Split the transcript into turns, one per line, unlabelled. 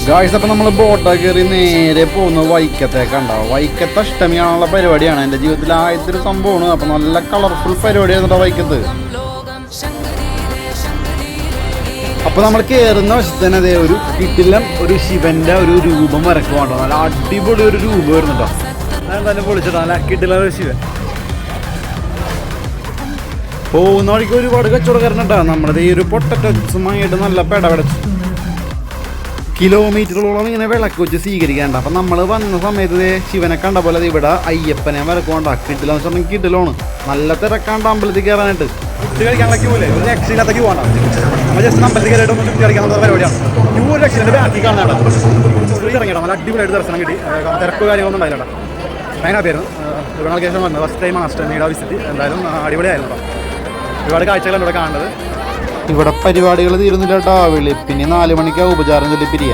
Guys, അപ്പോൾ നമ്മൾ ബോട്ടൊക്കെ കയറി നേരെ പോകുന്നത് വൈക്കത്തേക്കുണ്ടാവും. വൈക്കത്തെ അഷ്ടമിയാണുള്ള പരിപാടിയാണ്. എൻ്റെ ജീവിതത്തിൽ ആദ്യത്തെ ഒരു സംഭവമാണ്. അപ്പോൾ നല്ല കളർഫുൾ പരിപാടിയായിരുന്നു വൈക്കത്ത്. അപ്പോൾ നമ്മൾ കയറുന്ന വശത്ത് തന്നെ അതേ ഒരു കിട്ടിലം ഒരു ശിവൻ്റെ ഒരു രൂപം വരക്കുവാണ്ടോ. നല്ല അടിപൊളി ഒരു രൂപം വരുന്നുണ്ടോ. അതെന്തായാലും പൊളിച്ചിട്ടോ. നല്ല കിട്ടില ഒരു ശിവൻ. പോകുന്ന വഴിക്ക് ഒരുപാട് കച്ചവടക്കാരനുണ്ടോ. നമ്മുടെ ഈ ഒരു പൊട്ടറ്റസുമായിട്ട് നല്ല പെടപെടച്ചു കിലോമീറ്ററുകളോളം ഇങ്ങനെ വിളക്ക് വെച്ച് സ്വീകരിക്കാനുണ്ട്. അപ്പം നമ്മൾ വന്ന സമയത്ത് ശിവനെ കണ്ട പോലെ ഇവിടെ അയ്യപ്പനെ വരക്കുവാണ്ട. കിട്ടിലെന്ന് വെച്ചിട്ടുണ്ടെങ്കിൽ കിട്ടിലാണ്. നല്ല തിരക്കാണ്ട് അമ്പലത്തിൽ കയറാനായിട്ട്. ഫുഡ് കഴിക്കാനുള്ള ക്യൂ അല്ലേ, ഒരു രക്ഷയില്ലാത്ത ക്യൂ ആണ്. നമ്മൾ ജസ്റ്റ് അമ്പലത്തിൽ കയറിയിട്ട് ഒന്ന് ഫുഡ് കഴിക്കാനുള്ള പരിപാടിയാണ്. ക്യൂ ഒരു രക്ഷയില്ല, ബാക്കി കാണാനാണ് ഇറങ്ങിയിടാം. നല്ല അടിപൊളിയായിട്ട് ദർശനം കിട്ടി. തിരക്ക് കാര്യങ്ങളൊന്നും ഉണ്ടായില്ല. ഭയങ്കര പേരും ഒരുപാട് ശേഷം വന്നത് ഫസ്റ്റ് ടൈമാണ് അഷ്ടമിയുടെ വിസിറ്റ്. എന്തായാലും അടിപൊളിയായിരുന്നു. ഒരുപാട് കാഴ്ചകളാണ് ഇവിടെ കാണുന്നത്. ഇവിടെ പരിപാടികൾ തീരുന്നില്ല കേട്ടോ. വെളുപ്പിന് 4 മണിക്കാണ് ഉപചാരം ചൊല്ലി പിരിയാൻ.